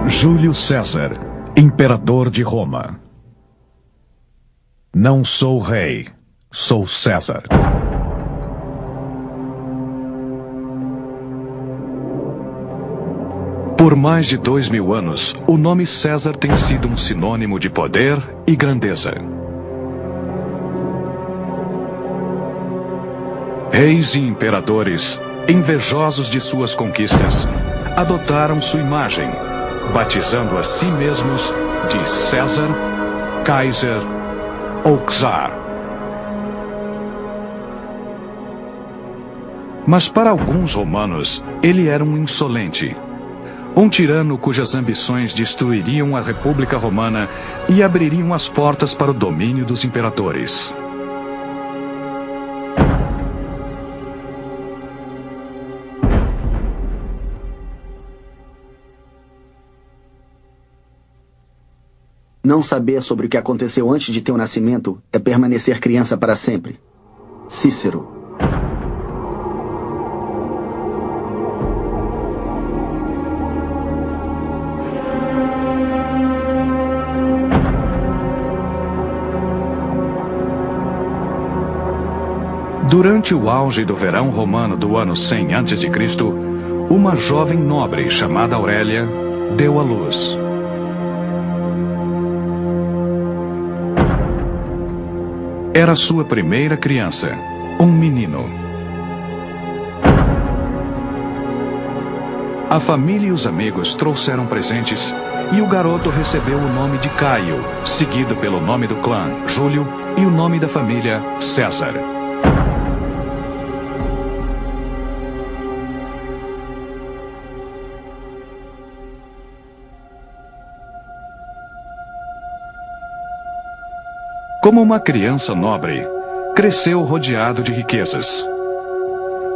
Júlio César, imperador de Roma. Não sou rei, sou César. Por mais de 2000 anos, o nome César tem sido um sinônimo de poder e grandeza. Reis e imperadores, invejosos de suas conquistas, adotaram sua imagem, batizando a si mesmos de César, Kaiser ou Czar. Mas para alguns romanos, ele era um insolente. Um tirano cujas ambições destruiriam a República Romana e abririam as portas para o domínio dos imperadores. Não saber sobre o que aconteceu antes de teu nascimento é permanecer criança para sempre. Cícero. Durante o auge do verão romano do ano 100 a.C., uma jovem nobre chamada Aurélia deu à luz. Era sua primeira criança, um menino. A família e os amigos trouxeram presentes e o garoto recebeu o nome de Caio, seguido pelo nome do clã, Júlio, e o nome da família, César. Como uma criança nobre, cresceu rodeado de riquezas.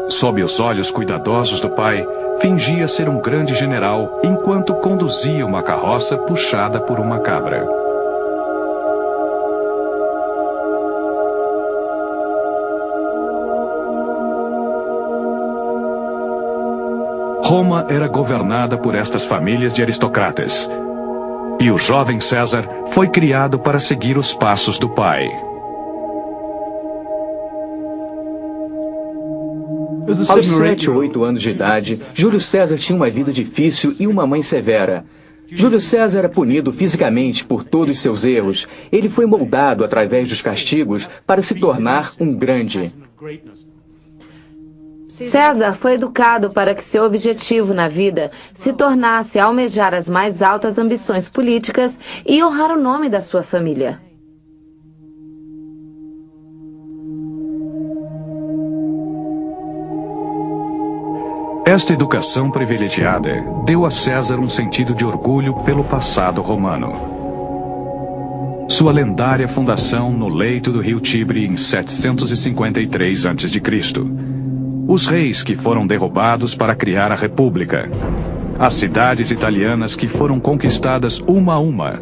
Sob os olhos cuidadosos do pai, fingia ser um grande general enquanto conduzia uma carroça puxada por uma cabra. Roma era governada por estas famílias de aristocratas. E o jovem César foi criado para seguir os passos do pai. Aos 7 ou 8 anos de idade, Júlio César tinha uma vida difícil e uma mãe severa. Júlio César era punido fisicamente por todos os seus erros. Ele foi moldado através dos castigos para se tornar um grande. César foi educado para que seu objetivo na vida se tornasse almejar as mais altas ambições políticas e honrar o nome da sua família. Esta educação privilegiada deu a César um sentido de orgulho pelo passado romano. Sua lendária fundação no leito do rio Tibre em 753 a.C., os reis que foram derrubados para criar a República, as cidades italianas que foram conquistadas uma a uma,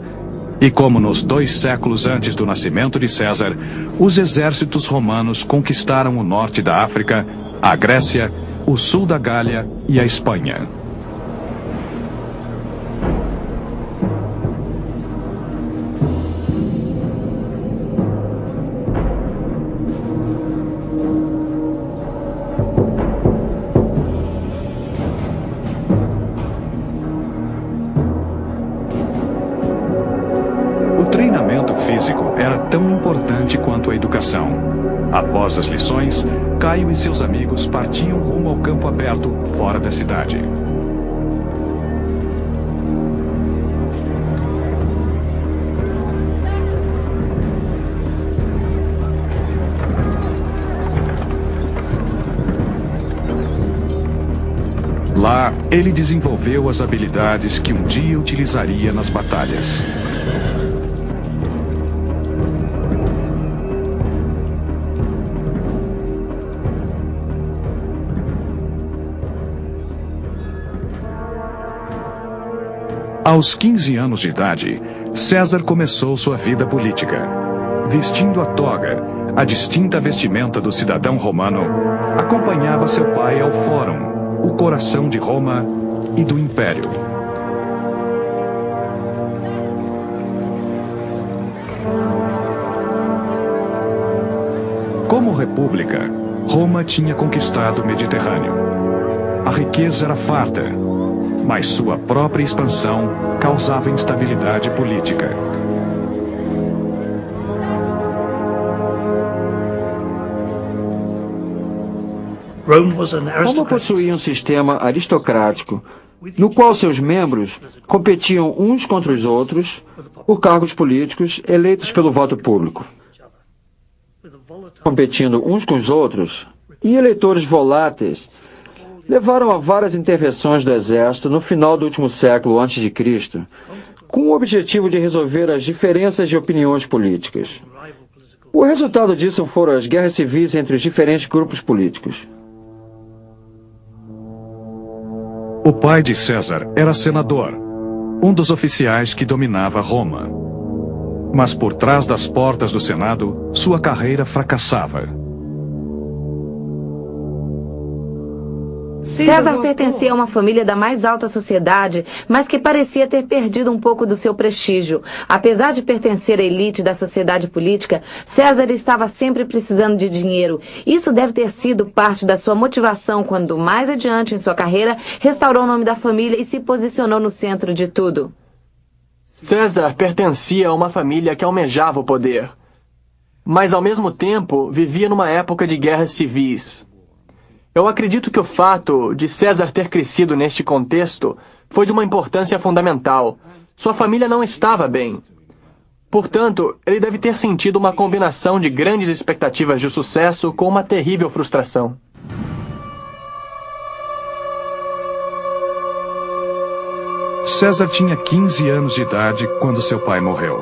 e como nos 2 séculos antes do nascimento de César, os exércitos romanos conquistaram o norte da África, a Grécia, o sul da Gália e a Espanha. Tão importante quanto a educação. Após as lições, Caio e seus amigos partiam rumo ao campo aberto, fora da cidade. Lá, ele desenvolveu as habilidades que um dia utilizaria nas batalhas. Aos 15 anos de idade, César começou sua vida política. Vestindo a toga, a distinta vestimenta do cidadão romano, acompanhava seu pai ao Fórum, o coração de Roma e do Império. república, Roma tinha conquistado o Mediterrâneo. A riqueza era farta, mas sua própria expansão causava instabilidade política. Roma possuía um sistema aristocrático, no qual seus membros competiam uns contra os outros por cargos políticos eleitos pelo voto público. Competindo uns com os outros, e eleitores voláteis levaram a várias intervenções do exército no final do último século a.C., com o objetivo de resolver as diferenças de opiniões políticas. O resultado disso foram as guerras civis entre os diferentes grupos políticos. O pai de César era senador, um dos oficiais que dominava Roma. Mas por trás das portas do Senado, sua carreira fracassava. César pertencia a uma família da mais alta sociedade, mas que parecia ter perdido um pouco do seu prestígio. Apesar de pertencer à elite da sociedade política, César estava sempre precisando de dinheiro. Isso deve ter sido parte da sua motivação quando, mais adiante em sua carreira, restaurou o nome da família e se posicionou no centro de tudo. César pertencia a uma família que almejava o poder, mas ao mesmo tempo vivia numa época de guerras civis. Eu acredito que o fato de César ter crescido neste contexto foi de uma importância fundamental. Sua família não estava bem. Portanto, ele deve ter sentido uma combinação de grandes expectativas de sucesso com uma terrível frustração. César tinha 15 anos de idade quando seu pai morreu.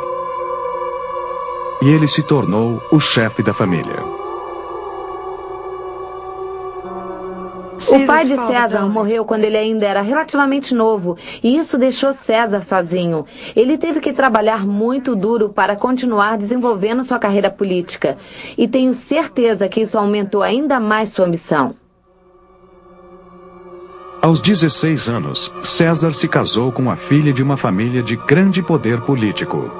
E ele se tornou o chefe da família. O pai de César morreu quando ele ainda era relativamente novo, e isso deixou César sozinho. Ele teve que trabalhar muito duro para continuar desenvolvendo sua carreira política, e tenho certeza que isso aumentou ainda mais sua ambição. Aos 16 anos, César se casou com a filha de uma família de grande poder político.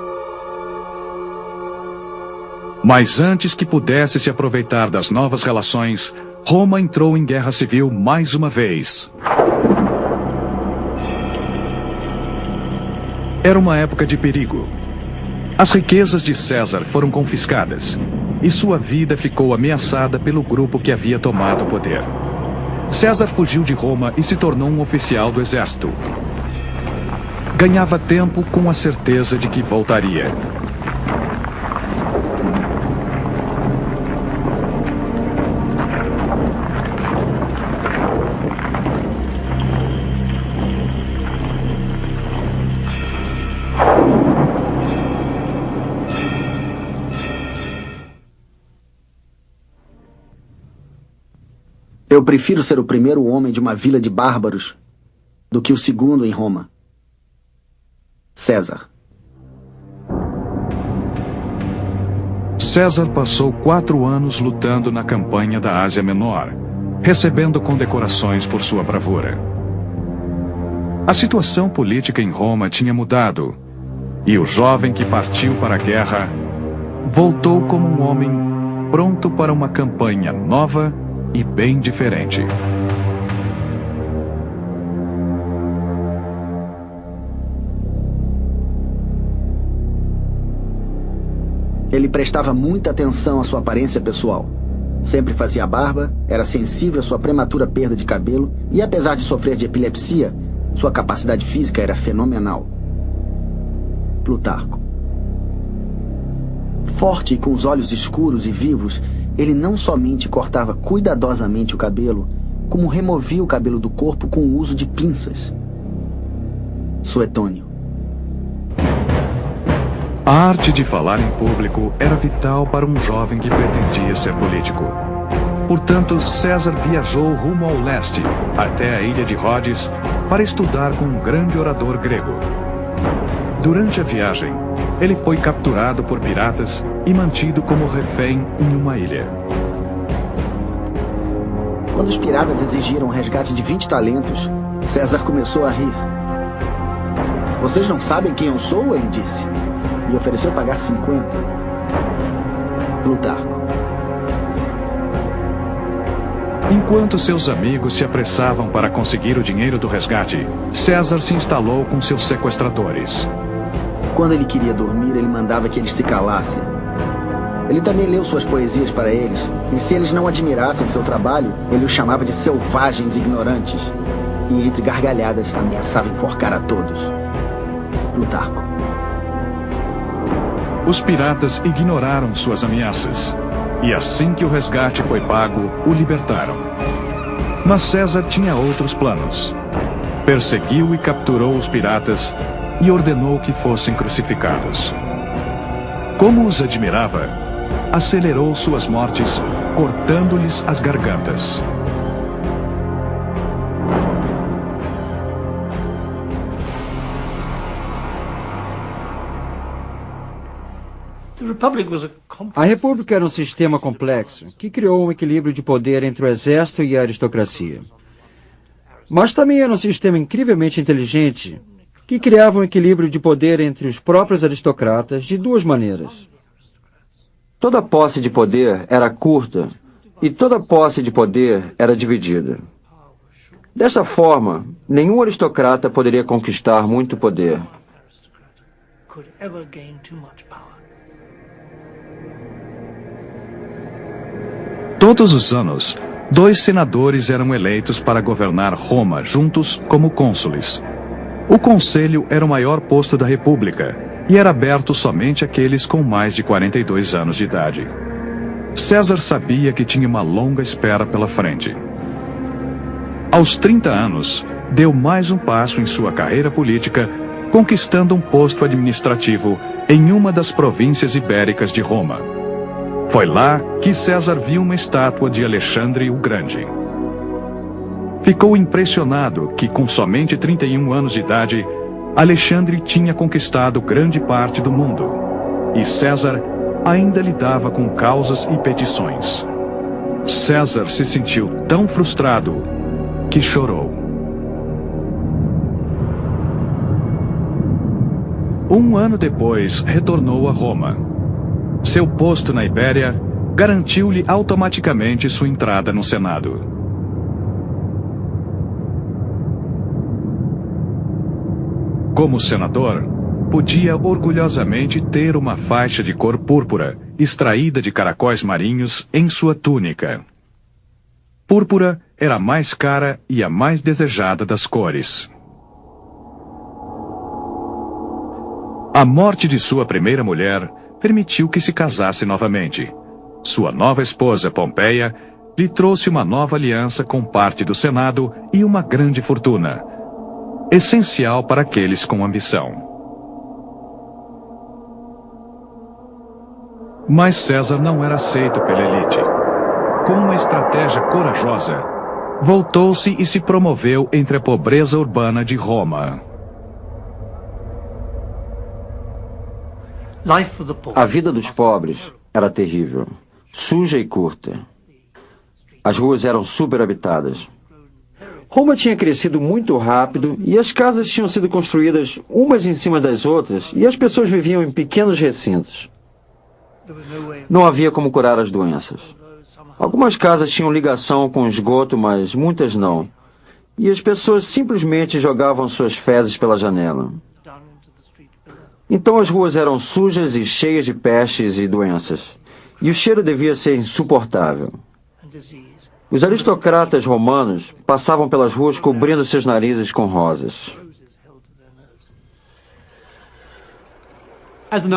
Mas antes que pudesse se aproveitar das novas relações, Roma entrou em guerra civil mais uma vez. Era uma época de perigo. As riquezas de César foram confiscadas e sua vida ficou ameaçada pelo grupo que havia tomado o poder. César fugiu de Roma e se tornou um oficial do exército. Ganhava tempo com a certeza de que voltaria. Eu prefiro ser o primeiro homem de uma vila de bárbaros do que o segundo em Roma. César. César passou 4 anos lutando na campanha da Ásia Menor, recebendo condecorações por sua bravura. A situação política em Roma tinha mudado, e o jovem que partiu para a guerra voltou como um homem pronto para uma campanha nova e bem diferente. Ele prestava muita atenção à sua aparência pessoal. Sempre fazia barba, era sensível à sua prematura perda de cabelo e, apesar de sofrer de epilepsia, sua capacidade física era fenomenal. Plutarco. Forte e com os olhos escuros e vivos, ele não somente cortava cuidadosamente o cabelo, como removia o cabelo do corpo com o uso de pinças. Suetônio. A arte de falar em público era vital para um jovem que pretendia ser político. Portanto, César viajou rumo ao leste, até a ilha de Rhodes, para estudar com um grande orador grego. Durante a viagem, ele foi capturado por piratas e mantido como refém em uma ilha. Quando os piratas exigiram um resgate de 20 talentos, César começou a rir. "Vocês não sabem quem eu sou?" ele disse, e ofereceu pagar 50. Plutarco. Enquanto seus amigos se apressavam para conseguir o dinheiro do resgate, César se instalou com seus sequestradores. Quando ele queria dormir, ele mandava que eles se calassem. Ele também leu suas poesias para eles, e se eles não admirassem seu trabalho, ele os chamava de selvagens ignorantes. E entre gargalhadas, ameaçava enforcar a todos. Plutarco. Os piratas ignoraram suas ameaças, e assim que o resgate foi pago, o libertaram. Mas César tinha outros planos. Perseguiu e capturou os piratas e ordenou que fossem crucificados. Como os admirava, acelerou suas mortes, cortando-lhes as gargantas. A República era um sistema complexo que criou um equilíbrio de poder entre o exército e a aristocracia. Mas também era um sistema incrivelmente inteligente que criava um equilíbrio de poder entre os próprios aristocratas de duas maneiras. Toda posse de poder era curta e toda posse de poder era dividida. Dessa forma, nenhum aristocrata poderia conquistar muito poder. Todos os anos, 2 senadores eram eleitos para governar Roma juntos como cônsules. O conselho era o maior posto da República e era aberto somente àqueles com mais de 42 anos de idade. César sabia que tinha uma longa espera pela frente. Aos 30 anos, deu mais um passo em sua carreira política, conquistando um posto administrativo em uma das províncias ibéricas de Roma. Foi lá que César viu uma estátua de Alexandre o Grande. Ficou impressionado que, com somente 31 anos de idade, Alexandre tinha conquistado grande parte do mundo, e César ainda lidava com causas e petições. César se sentiu tão frustrado que chorou. Um ano depois, retornou a Roma. Seu posto na Ibéria garantiu-lhe automaticamente sua entrada no Senado. Como senador, podia orgulhosamente ter uma faixa de cor púrpura, extraída de caracóis marinhos, em sua túnica. Púrpura era a mais cara e a mais desejada das cores. A morte de sua primeira mulher permitiu que se casasse novamente. Sua nova esposa, Pompeia, lhe trouxe uma nova aliança com parte do Senado e uma grande fortuna, essencial para aqueles com ambição. Mas César não era aceito pela elite. Com uma estratégia corajosa, voltou-se e se promoveu entre a pobreza urbana de Roma. A vida dos pobres era terrível, suja e curta. As ruas eram superhabitadas. Roma tinha crescido muito rápido e as casas tinham sido construídas umas em cima das outras e as pessoas viviam em pequenos recintos. Não havia como curar as doenças. Algumas casas tinham ligação com esgoto, mas muitas não. E as pessoas simplesmente jogavam suas fezes pela janela. Então as ruas eram sujas e cheias de pestes e doenças. E o cheiro devia ser insuportável. Os aristocratas romanos passavam pelas ruas cobrindo seus narizes com rosas.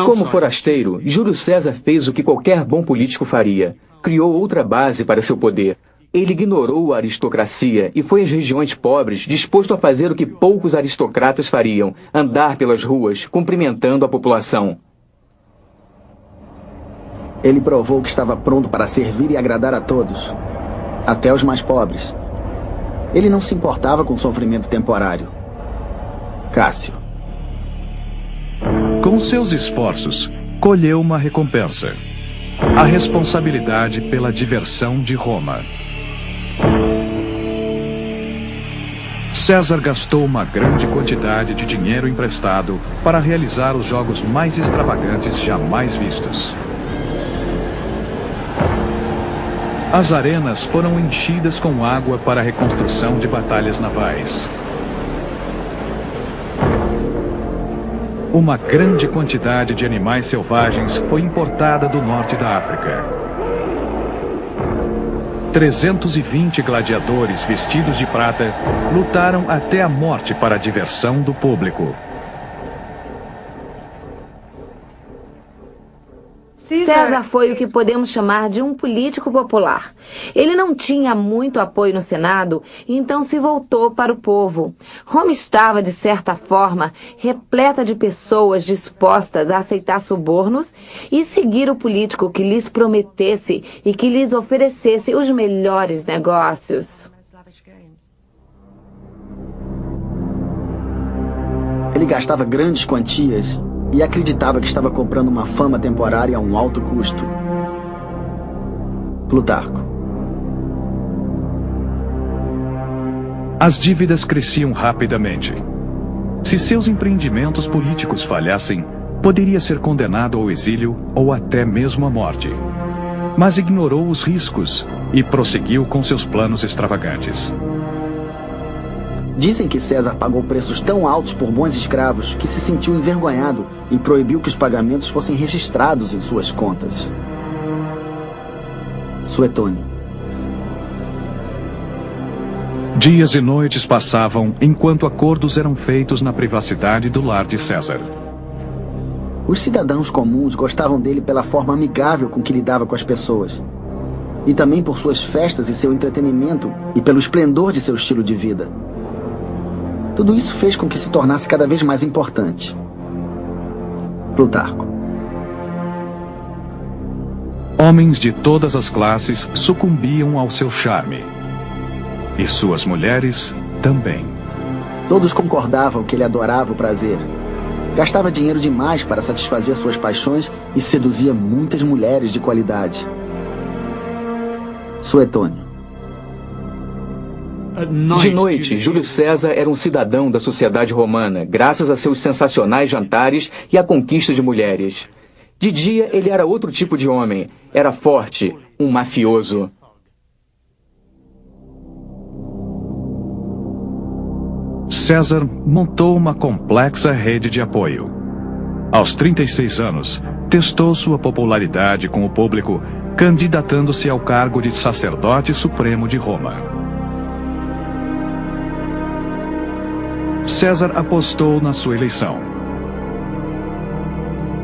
Como forasteiro, Júlio César fez o que qualquer bom político faria. Criou outra base para seu poder. Ele ignorou a aristocracia e foi às regiões pobres, disposto a fazer o que poucos aristocratas fariam, andar pelas ruas, cumprimentando a população. Ele provou que estava pronto para servir e agradar a todos, até os mais pobres. Ele não se importava com sofrimento temporário. Cássio. Com seus esforços, colheu uma recompensa: a responsabilidade pela diversão de Roma. César gastou uma grande quantidade de dinheiro emprestado para realizar os jogos mais extravagantes jamais vistos. As arenas foram enchidas com água para a reconstrução de batalhas navais. Uma grande quantidade de animais selvagens foi importada do norte da África. 320 gladiadores vestidos de prata lutaram até a morte para a diversão do público. César foi o que podemos chamar de um político popular. Ele não tinha muito apoio no Senado, e então se voltou para o povo. Roma estava, de certa forma, repleta de pessoas dispostas a aceitar subornos e seguir o político que lhes prometesse e que lhes oferecesse os melhores negócios. Ele gastava grandes quantias e acreditava que estava comprando uma fama temporária a um alto custo. Plutarco. As dívidas cresciam rapidamente. Se seus empreendimentos políticos falhassem, poderia ser condenado ao exílio ou até mesmo à morte. Mas ignorou os riscos e prosseguiu com seus planos extravagantes. Dizem que César pagou preços tão altos por bons escravos que se sentiu envergonhado e proibiu que os pagamentos fossem registrados em suas contas. Suetônio. Dias e noites passavam enquanto acordos eram feitos na privacidade do lar de César. Os cidadãos comuns gostavam dele pela forma amigável com que lidava com as pessoas. E também por suas festas e seu entretenimento e pelo esplendor de seu estilo de vida. Tudo isso fez com que se tornasse cada vez mais importante. Plutarco. Homens de todas as classes sucumbiam ao seu charme. E suas mulheres também. Todos concordavam que ele adorava o prazer. Gastava dinheiro demais para satisfazer suas paixões e seduzia muitas mulheres de qualidade. Suetônio. De noite, Júlio César era um cidadão da sociedade romana, graças a seus sensacionais jantares e à conquista de mulheres. De dia, ele era outro tipo de homem. Era forte, um mafioso. César montou uma complexa rede de apoio. Aos 36 anos, testou sua popularidade com o público, candidatando-se ao cargo de sacerdote supremo de Roma. César apostou na sua eleição.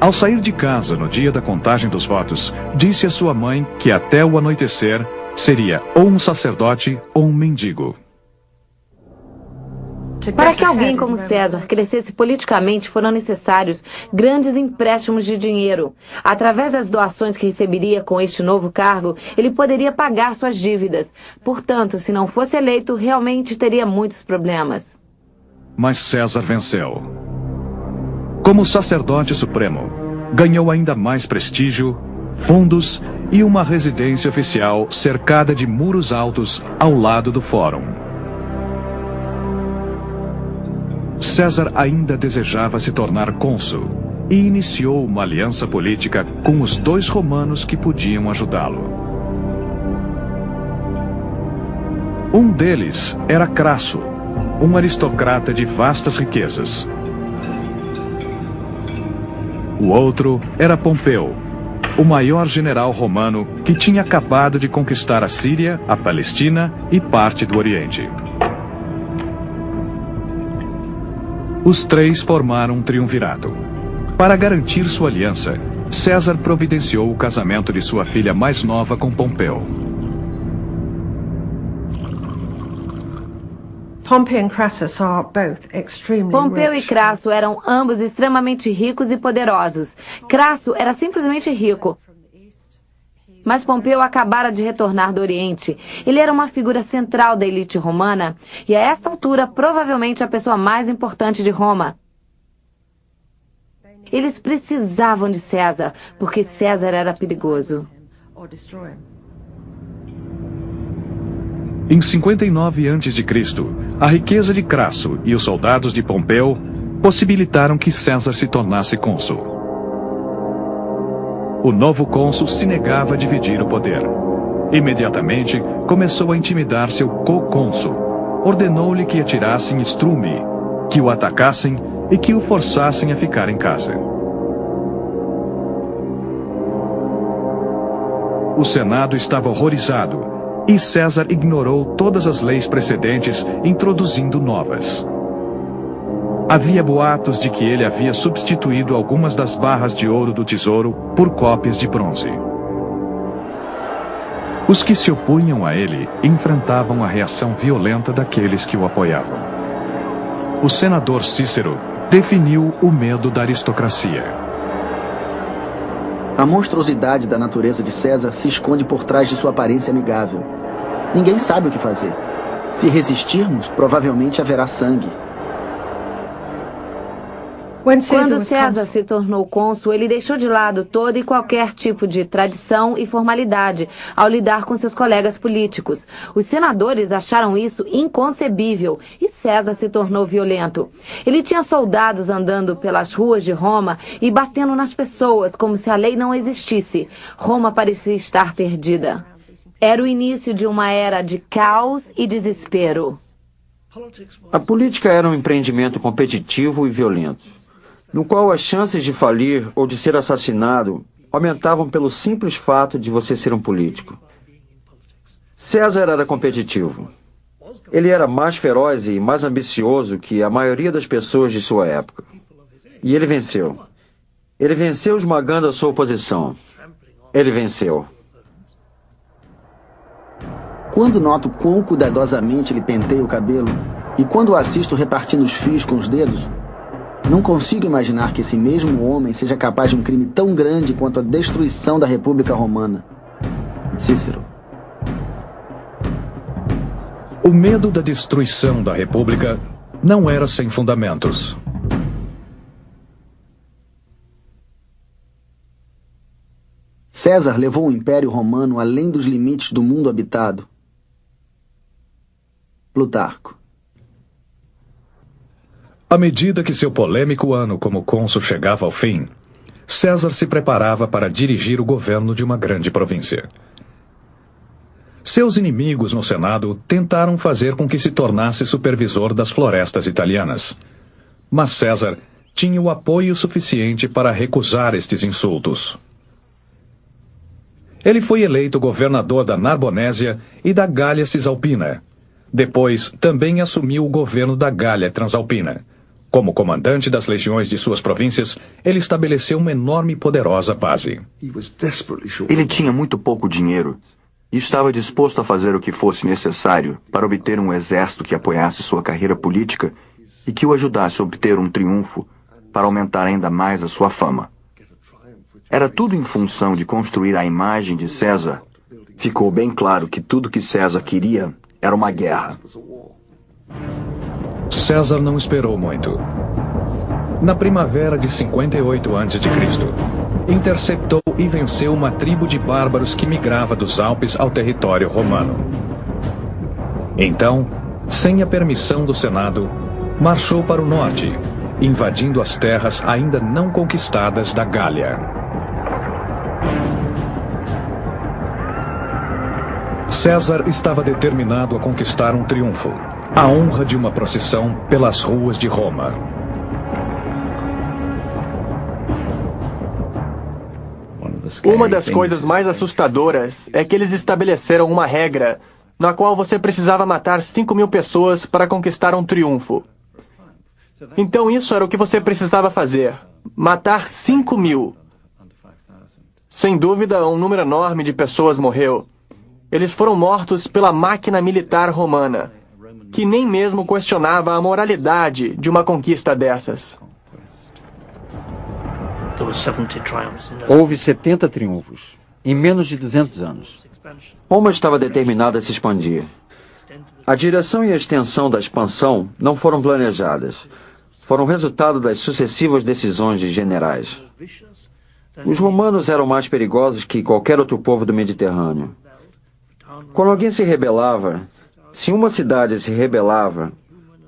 Ao sair de casa no dia da contagem dos votos, disse à sua mãe que até o anoitecer seria ou um sacerdote ou um mendigo. Para que alguém como César crescesse politicamente, foram necessários grandes empréstimos de dinheiro. Através das doações que receberia com este novo cargo, ele poderia pagar suas dívidas. Portanto, se não fosse eleito, realmente teria muitos problemas. Mas César venceu. Como sacerdote supremo, ganhou ainda mais prestígio, fundos e uma residência oficial cercada de muros altos ao lado do fórum. César ainda desejava se tornar cônsul e iniciou uma aliança política com os 2 romanos que podiam ajudá-lo. Um deles era Crasso, um aristocrata de vastas riquezas. O outro era Pompeu, o maior general romano que tinha acabado de conquistar a Síria, a Palestina e parte do Oriente. Os 3 formaram um triunvirato. Para garantir sua aliança, César providenciou o casamento de sua filha mais nova com Pompeu. Pompeu e Crasso eram ambos extremamente ricos e poderosos. Crasso era simplesmente rico. Mas Pompeu acabara de retornar do Oriente. Ele era uma figura central da elite romana e, a esta altura, provavelmente a pessoa mais importante de Roma. Eles precisavam de César, porque César era perigoso. Em 59 a.C., a riqueza de Crasso e os soldados de Pompeu possibilitaram que César se tornasse cônsul. O novo cônsul se negava a dividir o poder. Imediatamente, começou a intimidar seu co-cônsul. Ordenou-lhe que atirassem estrume, que o atacassem e que o forçassem a ficar em casa. O Senado estava horrorizado, e César ignorou todas as leis precedentes, introduzindo novas. Havia boatos de que ele havia substituído algumas das barras de ouro do tesouro por cópias de bronze. Os que se opunham a ele enfrentavam a reação violenta daqueles que o apoiavam. O senador Cícero definiu o medo da aristocracia. A monstruosidade da natureza de César se esconde por trás de sua aparência amigável. Ninguém sabe o que fazer. Se resistirmos, provavelmente haverá sangue. Quando César se tornou cônsul, ele deixou de lado todo e qualquer tipo de tradição e formalidade ao lidar com seus colegas políticos. Os senadores acharam isso inconcebível e César se tornou violento. Ele tinha soldados andando pelas ruas de Roma e batendo nas pessoas como se a lei não existisse. Roma parecia estar perdida. Era o início de uma era de caos e desespero. A política era um empreendimento competitivo e violento, no qual as chances de falir ou de ser assassinado aumentavam pelo simples fato de você ser um político. César era competitivo. Ele era mais feroz e mais ambicioso que a maioria das pessoas de sua época. E ele venceu. Ele venceu esmagando a sua oposição. Ele venceu. Quando noto quão cuidadosamente ele penteia o cabelo, e quando o assisto repartindo os fios com os dedos, não consigo imaginar que esse mesmo homem seja capaz de um crime tão grande quanto a destruição da República Romana. Cícero. O medo da destruição da República não era sem fundamentos. César levou o Império Romano além dos limites do mundo habitado. Plutarco. À medida que seu polêmico ano como cônsul chegava ao fim, César se preparava para dirigir o governo de uma grande província. Seus inimigos no Senado tentaram fazer com que se tornasse supervisor das florestas italianas. Mas César tinha o apoio suficiente para recusar estes insultos. Ele foi eleito governador da Narbonésia e da Gália Cisalpina. Depois, também assumiu o governo da Gália Transalpina. Como comandante das legiões de suas províncias, ele estabeleceu uma enorme e poderosa base. Ele tinha muito pouco dinheiro e estava disposto a fazer o que fosse necessário para obter um exército que apoiasse sua carreira política e que o ajudasse a obter um triunfo para aumentar ainda mais a sua fama. Era tudo em função de construir a imagem de César. Ficou bem claro que tudo que César queria era uma guerra. César não esperou muito. Na primavera de 58 a.C., interceptou e venceu uma tribo de bárbaros que migrava dos Alpes ao território romano. Então, sem a permissão do Senado, marchou para o norte, invadindo as terras ainda não conquistadas da Gália. César estava determinado a conquistar um triunfo, a honra de uma procissão pelas ruas de Roma. Uma das coisas mais assustadoras é que eles estabeleceram uma regra na qual você precisava matar 5.000 pessoas para conquistar um triunfo. Então isso era o que você precisava fazer, matar 5.000. Sem dúvida, um número enorme de pessoas morreu. Eles foram mortos pela máquina militar romana, que nem mesmo questionava a moralidade de uma conquista dessas. Houve 70 triunfos, em menos de 200 anos. Roma estava determinada a se expandir. A direção e a extensão da expansão não foram planejadas. Foram resultado das sucessivas decisões de generais. Os romanos eram mais perigosos que qualquer outro povo do Mediterrâneo. Quando alguém se rebelava, se uma cidade se rebelava,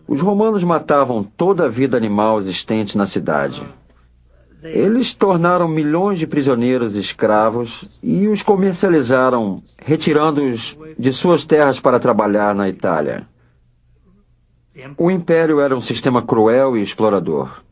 os romanos matavam toda a vida animal existente na cidade. Eles tornaram milhões de prisioneiros escravos e os comercializaram, retirando-os de suas terras para trabalhar na Itália. O Império era um sistema cruel e explorador.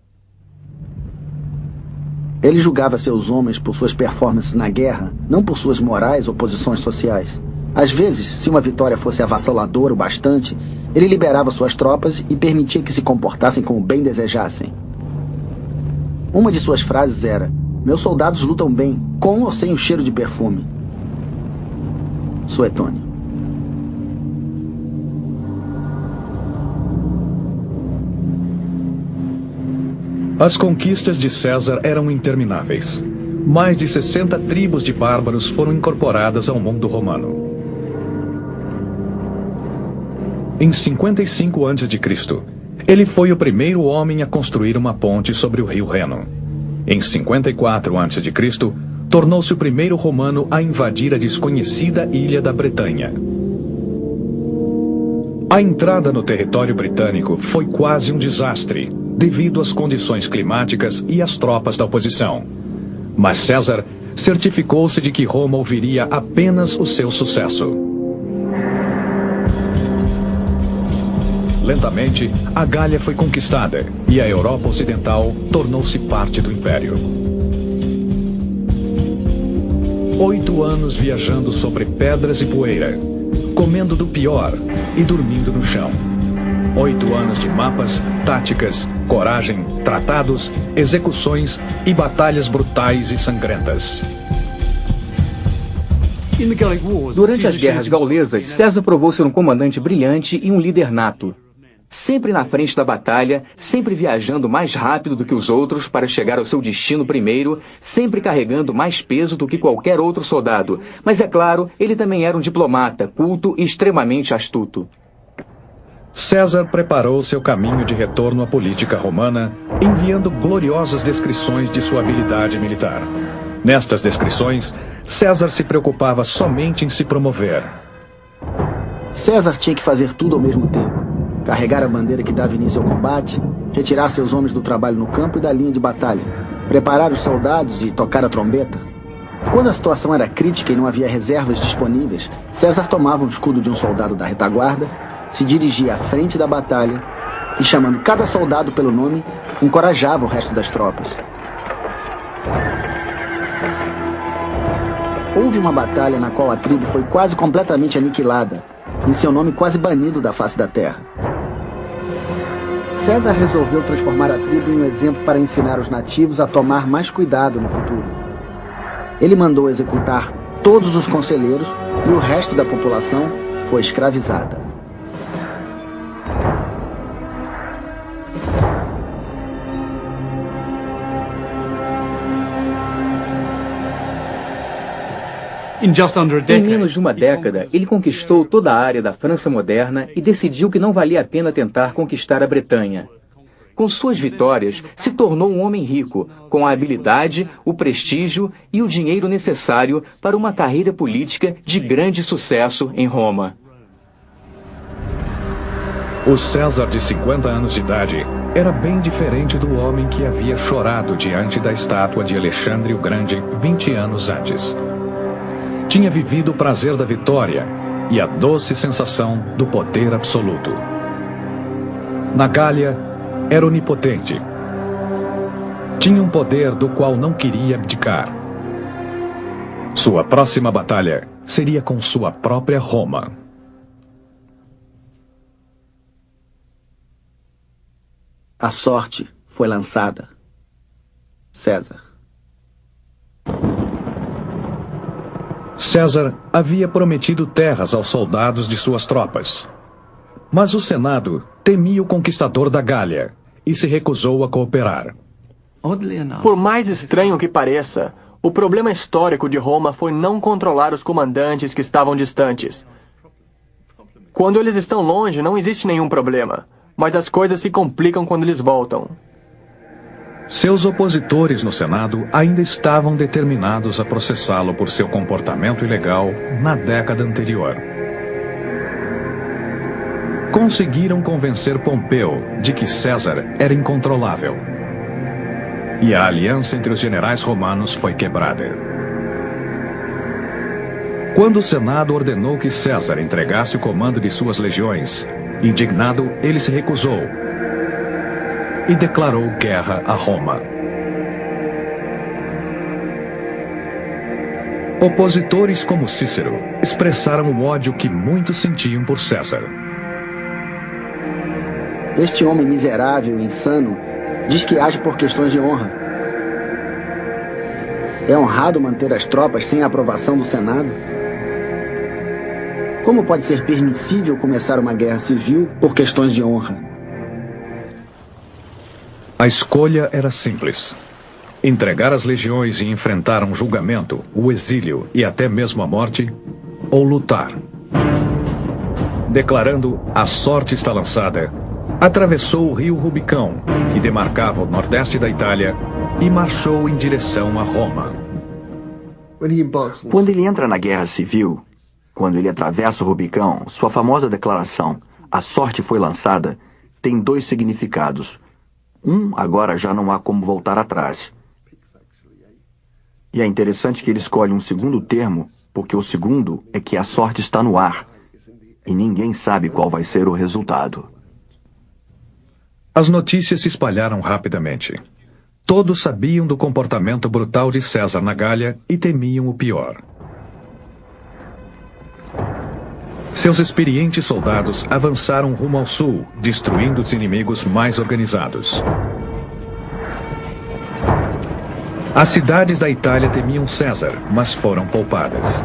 Ele julgava seus homens por suas performances na guerra, não por suas morais ou posições sociais. Às vezes, se uma vitória fosse avassaladora o bastante, ele liberava suas tropas e permitia que se comportassem como bem desejassem. Uma de suas frases era: "Meus soldados lutam bem, com ou sem o cheiro de perfume." Suetônio. As conquistas de César eram intermináveis. Mais de 60 tribos de bárbaros foram incorporadas ao mundo romano. Em 55 a.C., ele foi o primeiro homem a construir uma ponte sobre o rio Reno. Em 54 a.C., tornou-se o primeiro romano a invadir a desconhecida ilha da Bretanha. A entrada no território britânico foi quase um desastre, devido às condições climáticas e às tropas da oposição. Mas César certificou-se de que Roma ouviria apenas o seu sucesso. Lentamente, a Gália foi conquistada e a Europa Ocidental tornou-se parte do Império. 8 anos viajando sobre pedras e poeira, comendo do pior e dormindo no chão. 8 anos de mapas, táticas, coragem, tratados, execuções e batalhas brutais e sangrentas. Durante as guerras gaulesas, César provou ser um comandante brilhante e um líder nato. Sempre na frente da batalha, sempre viajando mais rápido do que os outros para chegar ao seu destino primeiro, sempre carregando mais peso do que qualquer outro soldado. Mas é claro, ele também era um diplomata, culto e extremamente astuto. César preparou seu caminho de retorno à política romana, enviando gloriosas descrições de sua habilidade militar. Nestas descrições, César se preocupava somente em se promover. César tinha que fazer tudo ao mesmo tempo. Carregar a bandeira que dava início ao combate, retirar seus homens do trabalho no campo e da linha de batalha, preparar os soldados e tocar a trombeta. Quando a situação era crítica e não havia reservas disponíveis, César tomava o escudo de um soldado da retaguarda, se dirigia à frente da batalha e, chamando cada soldado pelo nome, encorajava o resto das tropas. Houve uma batalha na qual a tribo foi quase completamente aniquilada e seu nome quase banido da face da terra. César resolveu transformar a tribo em um exemplo para ensinar os nativos a tomar mais cuidado no futuro. Ele mandou executar todos os conselheiros e o resto da população foi escravizada. Em menos de uma década, ele conquistou toda a área da França moderna e decidiu que não valia a pena tentar conquistar a Bretanha. Com suas vitórias, se tornou um homem rico, com a habilidade, o prestígio e o dinheiro necessário para uma carreira política de grande sucesso em Roma. O César, de 50 anos de idade, era bem diferente do homem que havia chorado diante da estátua de Alexandre o Grande 20 anos antes. Tinha vivido o prazer da vitória e a doce sensação do poder absoluto. Na Gália, era onipotente. Tinha um poder do qual não queria abdicar. Sua próxima batalha seria com sua própria Roma. A sorte foi lançada. César. César havia prometido terras aos soldados de suas tropas. Mas o Senado temia o conquistador da Gália e se recusou a cooperar. Por mais estranho que pareça, o problema histórico de Roma foi não controlar os comandantes que estavam distantes. Quando eles estão longe, não existe nenhum problema, mas as coisas se complicam quando eles voltam. Seus opositores no Senado ainda estavam determinados a processá-lo por seu comportamento ilegal na década anterior. Conseguiram convencer Pompeu de que César era incontrolável. e a aliança entre os generais romanos foi quebrada. Quando o Senado ordenou que César entregasse o comando de suas legiões, indignado, ele se recusou e declarou guerra a Roma. Opositores como Cícero expressaram o ódio que muitos sentiam por César. Este homem miserável e insano diz que age por questões de honra. É honrado manter as tropas sem a aprovação do Senado? Como pode ser permissível começar uma guerra civil por questões de honra? A escolha era simples: entregar as legiões e enfrentar um julgamento, o exílio e até mesmo a morte, ou lutar. Declarando "a sorte está lançada", atravessou o rio Rubicão, que demarcava o nordeste da Itália, e marchou em direção a Roma. Quando ele entra na guerra civil, quando ele atravessa o Rubicão, sua famosa declaração "a sorte foi lançada" tem dois significados. Agora já não há como voltar atrás. E é interessante que ele escolhe um segundo termo, porque o segundo é que a sorte está no ar, e ninguém sabe qual vai ser o resultado. As notícias se espalharam rapidamente. Todos sabiam do comportamento brutal de César na Gália e temiam o pior. Seus experientes soldados avançaram rumo ao sul, destruindo os inimigos mais organizados. As cidades da Itália temiam César, mas foram poupadas.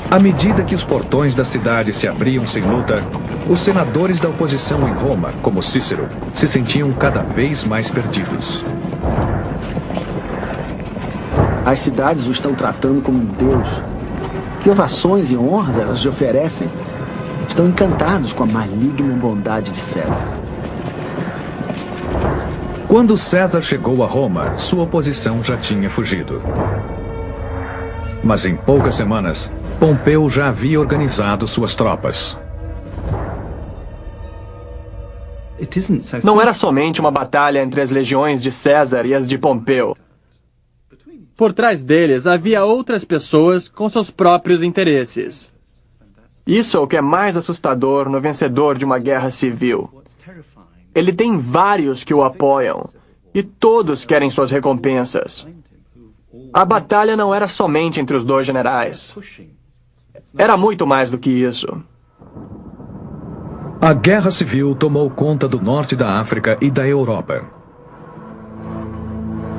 À medida que os portões da cidade se abriam sem luta, os senadores da oposição em Roma, como Cícero, se sentiam cada vez mais perdidos. As cidades o estão tratando como um deus. Que ovações e honras elas lhe oferecem? Estão encantados com a maligna bondade de César. Quando César chegou a Roma, sua oposição já tinha fugido. Mas em poucas semanas, Pompeu já havia organizado suas tropas. Não era somente uma batalha entre as legiões de César e as de Pompeu. Por trás deles havia outras pessoas com seus próprios interesses. Isso é o que é mais assustador no vencedor de uma guerra civil. Ele tem vários que o apoiam, e todos querem suas recompensas. A batalha não era somente entre os dois generais. Era muito mais do que isso. A guerra civil tomou conta do norte da África e da Europa.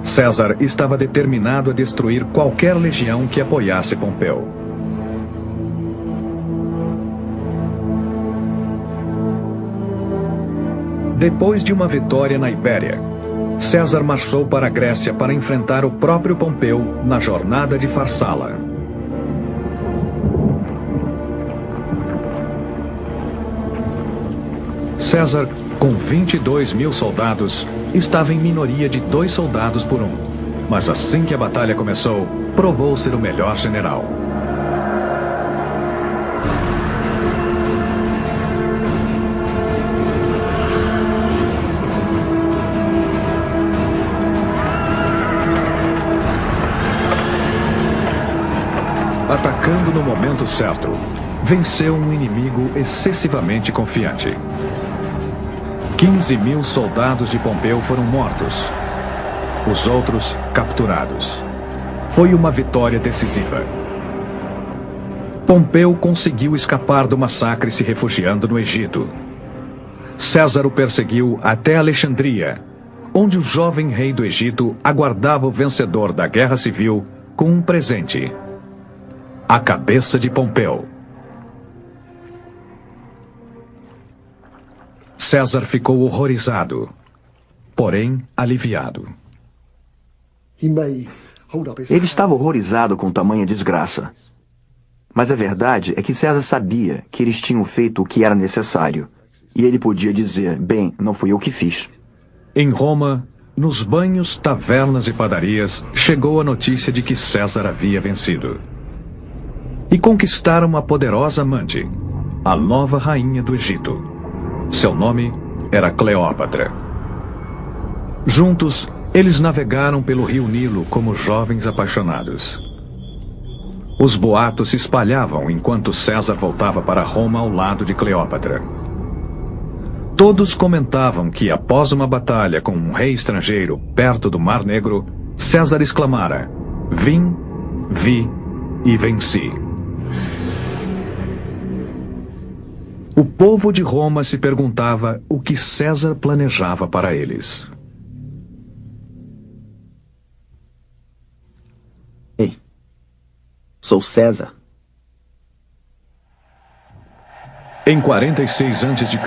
César estava determinado a destruir qualquer legião que apoiasse Pompeu. Depois de uma vitória na Ibéria, César marchou para a Grécia para enfrentar o próprio Pompeu na jornada de Farsala. César, com 22 mil soldados, estava em minoria de 2 soldados por 1. Mas assim que a batalha começou, provou ser o melhor general. Atacando no momento certo, venceu um inimigo excessivamente confiante. 15 mil soldados de Pompeu foram mortos. Os outros, capturados. Foi uma vitória decisiva. Pompeu conseguiu escapar do massacre se refugiando no Egito. César o perseguiu até Alexandria, onde o jovem rei do Egito aguardava o vencedor da guerra civil com um presente: a cabeça de Pompeu. César ficou horrorizado, porém aliviado. Ele estava horrorizado com tamanha desgraça. Mas a verdade é que César sabia que eles tinham feito o que era necessário. E ele podia dizer: bem, não fui eu que fiz. Em Roma, nos banhos, tavernas e padarias, chegou a notícia de que César havia vencido. E conquistaram uma poderosa amante, a nova rainha do Egito. Seu nome era Cleópatra. Juntos, Eles navegaram pelo rio Nilo como jovens apaixonados. Os boatos se espalhavam enquanto César voltava para Roma ao lado de Cleópatra. Todos comentavam que, após uma batalha com um rei estrangeiro perto do Mar Negro, César exclamara: "Vim, vi e venci." O povo de Roma se perguntava o que César planejava para eles. Ei, sou César. Em 46 a.C.,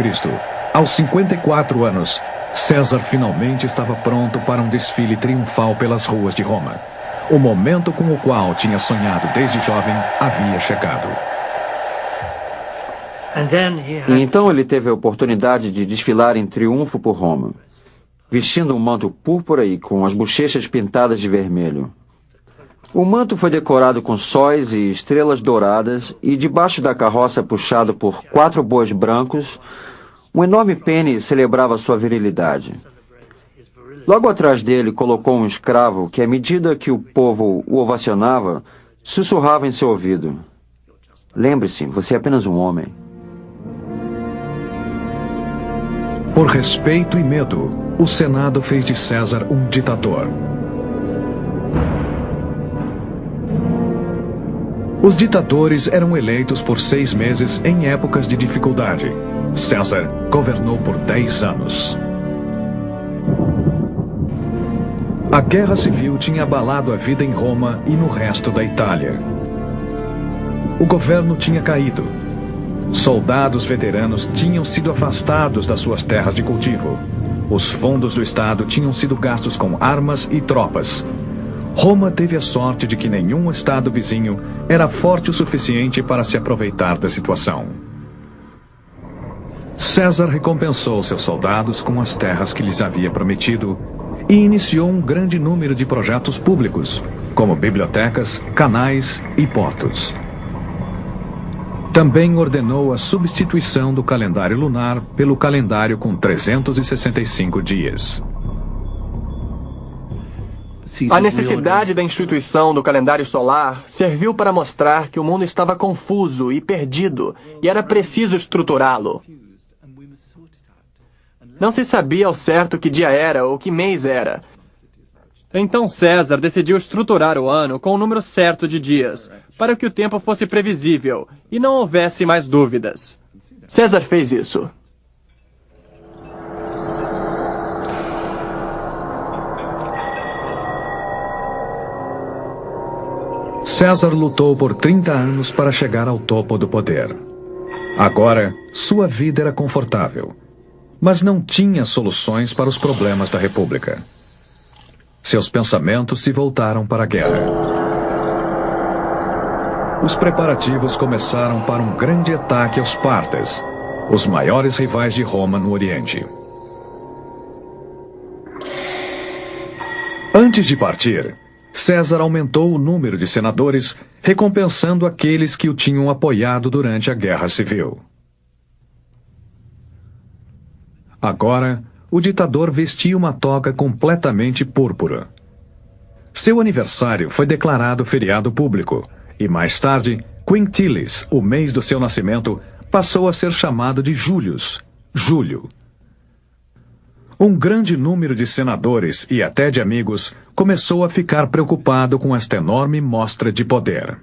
aos 54 anos, César finalmente estava pronto para um desfile triunfal pelas ruas de Roma. O momento com o qual tinha sonhado desde jovem havia chegado. E então ele teve a oportunidade de desfilar em triunfo por Roma, vestindo um manto púrpura e com as bochechas pintadas de vermelho. O manto foi decorado com sóis e estrelas douradas, e debaixo da carroça, puxado por 4 bois brancos, um enorme pênis celebrava sua virilidade. Logo atrás dele colocou um escravo que, à medida que o povo o ovacionava, sussurrava em seu ouvido: "Lembre-se, você é apenas um homem." Por respeito e medo, o Senado fez de César um ditador. Os ditadores eram eleitos por 6 meses em épocas de dificuldade. César governou por 10 anos. A Guerra Civil tinha abalado a vida em Roma e no resto da Itália. O governo tinha caído. Soldados veteranos tinham sido afastados das suas terras de cultivo. Os fundos do Estado tinham sido gastos com armas e tropas. Roma teve a sorte de que nenhum estado vizinho era forte o suficiente para se aproveitar da situação. César recompensou seus soldados com as terras que lhes havia prometido e iniciou um grande número de projetos públicos, como bibliotecas, canais e portos. Também ordenou a substituição do calendário lunar pelo calendário com 365 dias. A necessidade da instituição do calendário solar serviu para mostrar que o mundo estava confuso e perdido e era preciso estruturá-lo. Não se sabia ao certo que dia era ou que mês era. Então César decidiu estruturar o ano com o número certo de dias, para que o tempo fosse previsível e não houvesse mais dúvidas. César fez isso. César lutou por 30 anos para chegar ao topo do poder. Agora, sua vida era confortável, mas não tinha soluções para os problemas da República. Seus pensamentos se voltaram para a guerra. Os preparativos começaram para um grande ataque aos partas, os maiores rivais de Roma no Oriente. Antes de partir, César aumentou o número de senadores, recompensando aqueles que o tinham apoiado durante a Guerra Civil. Agora, o ditador vestia uma toga completamente púrpura. Seu aniversário foi declarado feriado público, e mais tarde, Quintilis, o mês do seu nascimento, passou a ser chamado de Július, Júlio. Um grande número de senadores e até de amigos começou a ficar preocupado com esta enorme mostra de poder.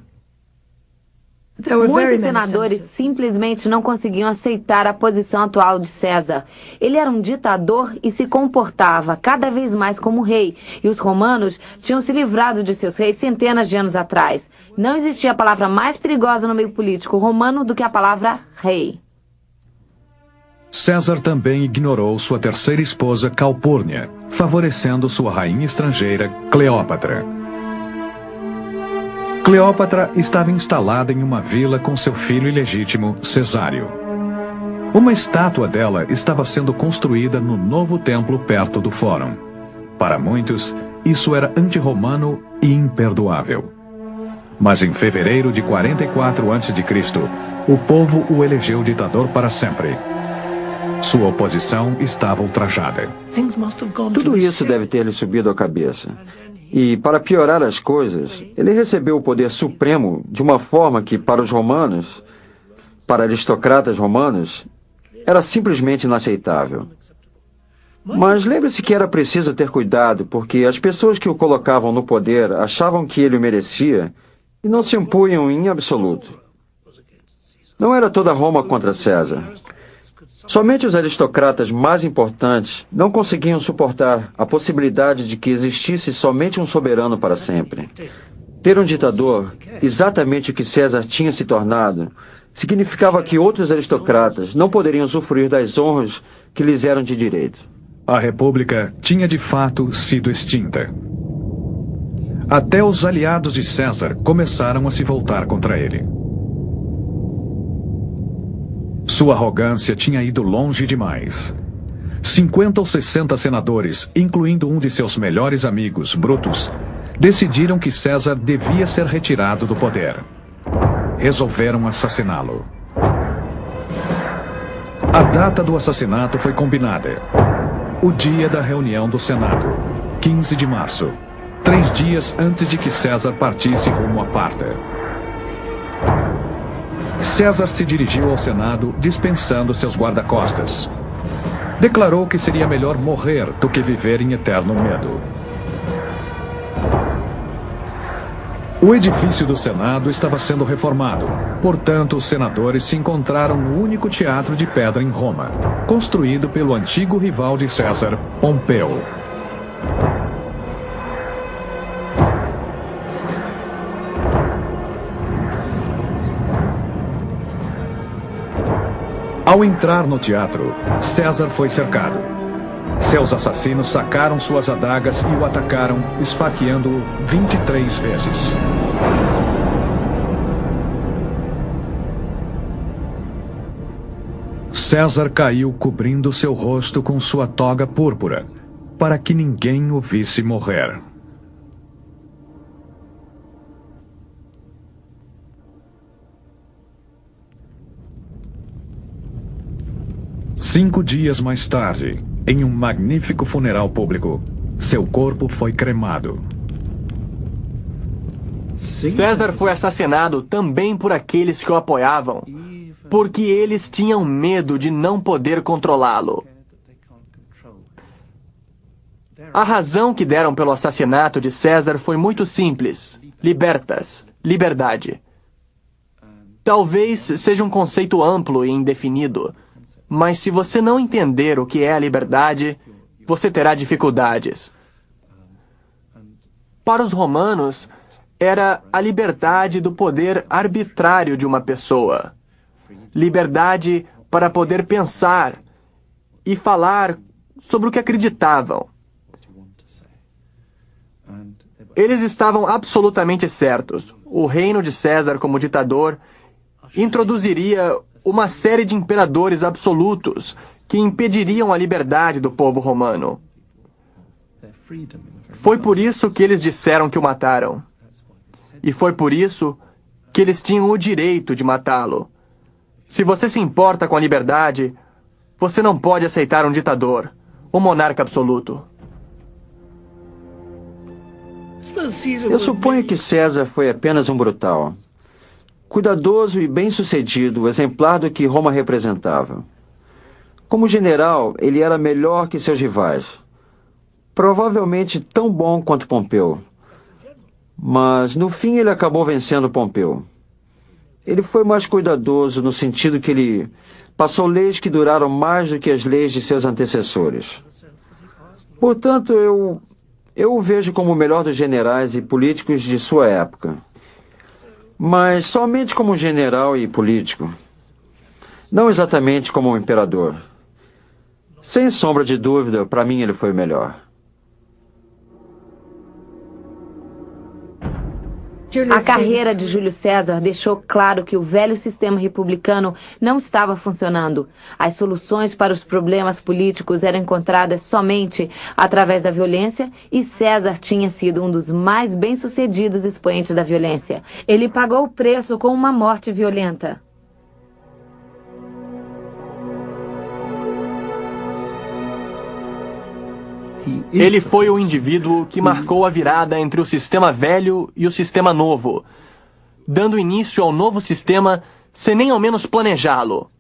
Muitos senadores simplesmente não conseguiam aceitar a posição atual de César. Ele era um ditador e se comportava cada vez mais como rei, e os romanos tinham se livrado de seus reis centenas de anos atrás. Não existia palavra mais perigosa no meio político romano do que a palavra rei. César também ignorou sua terceira esposa Calpurnia, favorecendo sua rainha estrangeira, Cleópatra. Cleópatra estava instalada em uma vila com seu filho ilegítimo, Cesário. Uma estátua dela estava sendo construída no novo templo perto do Fórum. Para muitos, isso era anti-romano e imperdoável. Mas em fevereiro de 44 a.C., o povo o elegeu ditador para sempre. Sua oposição estava ultrajada. Tudo isso deve ter lhe subido à cabeça. E, para piorar as coisas, ele recebeu o poder supremo de uma forma que, para os romanos, para aristocratas romanos, era simplesmente inaceitável. Mas lembre-se que era preciso ter cuidado, porque as pessoas que o colocavam no poder achavam que ele o merecia e não se impunham em absoluto. Não era toda Roma contra César. Somente os aristocratas mais importantes não conseguiam suportar a possibilidade de que existisse somente um soberano para sempre. Ter um ditador, exatamente o que César tinha se tornado, significava que outros aristocratas não poderiam usufruir das honras que lhes eram de direito. A República tinha de fato sido extinta. Até os aliados de César começaram a se voltar contra ele. Sua arrogância tinha ido longe demais. 50 ou 60 senadores, incluindo um de seus melhores amigos, Brutus, decidiram que César devia ser retirado do poder. Resolveram assassiná-lo. A data do assassinato foi combinada. O dia da reunião do Senado, 15 de março, 3 dias antes de que César partisse rumo a Parta. César se dirigiu ao Senado dispensando seus guarda-costas. Declarou que seria melhor morrer do que viver em eterno medo. O edifício do Senado estava sendo reformado. Portanto, os senadores se encontraram no único teatro de pedra em Roma, construído pelo antigo rival de César, Pompeu. Ao entrar no teatro, César foi cercado. Seus assassinos sacaram suas adagas e o atacaram, esfaqueando-o 23 vezes. César caiu cobrindo seu rosto com sua toga púrpura, para que ninguém o visse morrer. Cinco dias mais tarde, em um magnífico funeral público, seu corpo foi cremado. César foi assassinado também por aqueles que o apoiavam, porque eles tinham medo de não poder controlá-lo. A razão que deram pelo assassinato de César foi muito simples: libertas, liberdade. Talvez seja um conceito amplo e indefinido, mas se você não entender o que é a liberdade, você terá dificuldades. Para os romanos, era a liberdade do poder arbitrário de uma pessoa. Liberdade para poder pensar e falar sobre o que acreditavam. Eles estavam absolutamente certos. O reino de César como ditador introduziria uma série de imperadores absolutos que impediriam a liberdade do povo romano. Foi por isso que eles disseram que o mataram. E foi por isso que eles tinham o direito de matá-lo. Se você se importa com a liberdade, você não pode aceitar um ditador, um monarca absoluto. Eu suponho que César foi apenas um brutal. Cuidadoso e bem-sucedido, exemplar do que Roma representava. Como general, ele era melhor que seus rivais. Provavelmente tão bom quanto Pompeu. Mas, no fim, ele acabou vencendo Pompeu. Ele foi mais cuidadoso no sentido que ele passou leis que duraram mais do que as leis de seus antecessores. Portanto, eu o vejo como o melhor dos generais e políticos de sua época. Mas somente como um general e político. Não exatamente como um imperador. Sem sombra de dúvida, para mim ele foi o melhor. A carreira de Júlio César deixou claro que o velho sistema republicano não estava funcionando. As soluções para os problemas políticos eram encontradas somente através da violência e César tinha sido um dos mais bem-sucedidos expoentes da violência. Ele pagou o preço com uma morte violenta. Ele foi o indivíduo que marcou a virada entre o sistema velho e o sistema novo, dando início ao novo sistema sem nem ao menos planejá-lo.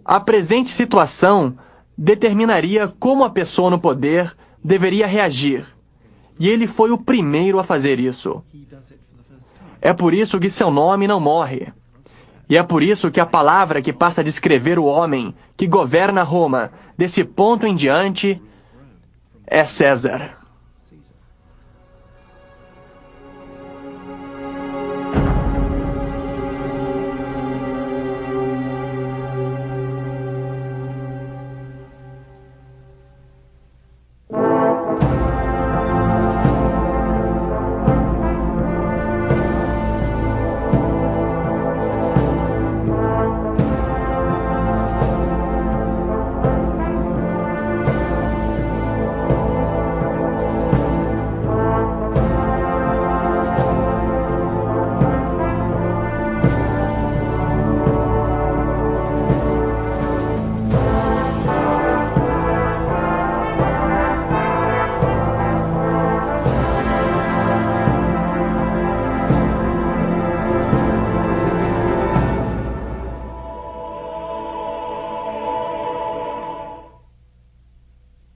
A presente situação determinaria como a pessoa no poder deveria reagir, e ele foi o primeiro a fazer isso. É por isso que seu nome não morre. E é por isso que a palavra que passa a descrever o homem que governa Roma desse ponto em diante é César.